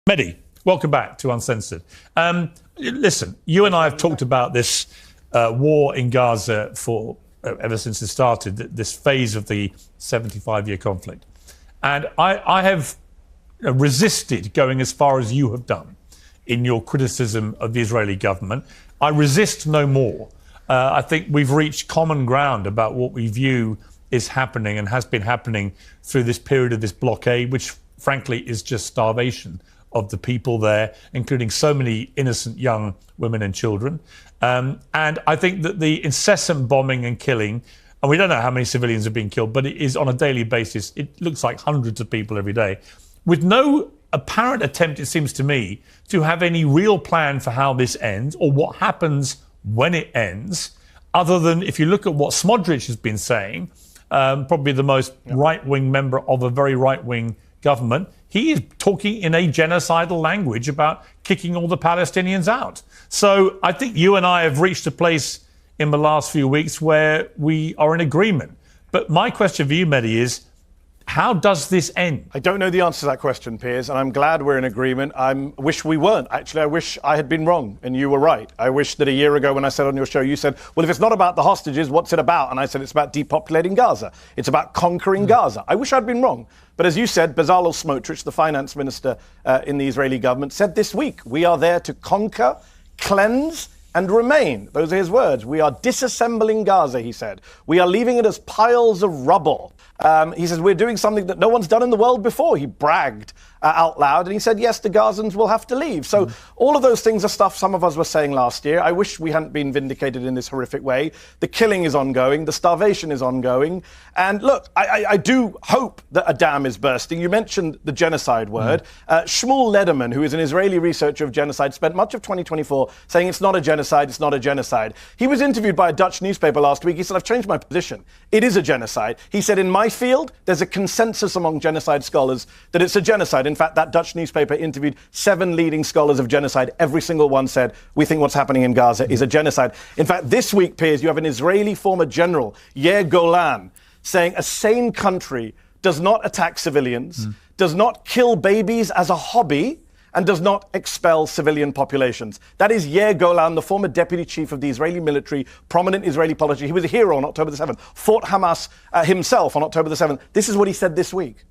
Mehdi, welcome back to Uncensored. Listen, you and I have talked about this war in Gaza for ever since it started, this phase of the 75-year conflict. And I have resisted going as far as you have done in your criticism of the Israeli government. I resist no more. I think we've reached common ground about what we view is happening and has been happening through this period of this blockade, which frankly is just starvation of the people there, including so many innocent young women and children. And I think that the incessant bombing and killing, and we don't know how many civilians have been killed, but it is on a daily basis. It looks like hundreds of people every day, with no apparent attempt, it seems to me, to have any real plan for how this ends or what happens when it ends, other than if you look at what Smotrich has been saying, probably the most right-wing member of a very right-wing government, he is talking in a genocidal language about kicking all the Palestinians out. So I think you and I have reached a place in the last few weeks where we are in agreement. But my question for you, Mehdi, is how does this end? I don't know the answer to that question, Piers, and I'm glad we're in agreement. I wish we weren't. Actually, I wish I had been wrong and you were right. I wish that a year ago when I said on your show, you said, well, if it's not about the hostages, what's it about? And I said, it's about depopulating Gaza. It's about conquering Gaza. I wish I'd been wrong. But as you said, Bezalel Smotrich, the finance minister in the Israeli government, said this week, we are there to conquer, cleanse, and remain. Those are his words. We are disassembling Gaza, he said. We are leaving it as piles of rubble. He says, we're doing something that no one's done in the world before. He bragged out loud, and he said, yes, the Gazans will have to leave. So all of those things are stuff some of us were saying last year. I wish we hadn't been vindicated in this horrific way. The killing is ongoing. The starvation is ongoing. And look, I do hope that a dam is bursting. You mentioned the genocide word. Shmuel Lederman, who is an Israeli researcher of genocide, spent much of 2024 saying it's not a genocide, it's not a genocide. He was interviewed by a Dutch newspaper last week. He said, I've changed my position. It is a genocide. He said, in my field, there's a consensus among genocide scholars that it's a genocide. In fact, that Dutch newspaper interviewed 7 leading scholars of genocide. Every single one said, we think what's happening in Gaza is a genocide. In fact, this week, Piers, you have an Israeli former general, Yair Golan, saying a sane country does not attack civilians, does not kill babies as a hobby, and does not expel civilian populations. That is Yair Golan, the former deputy chief of the Israeli military, prominent Israeli politician. He was a hero on October the 7th, fought Hamas himself on October the 7th. This is what he said this week.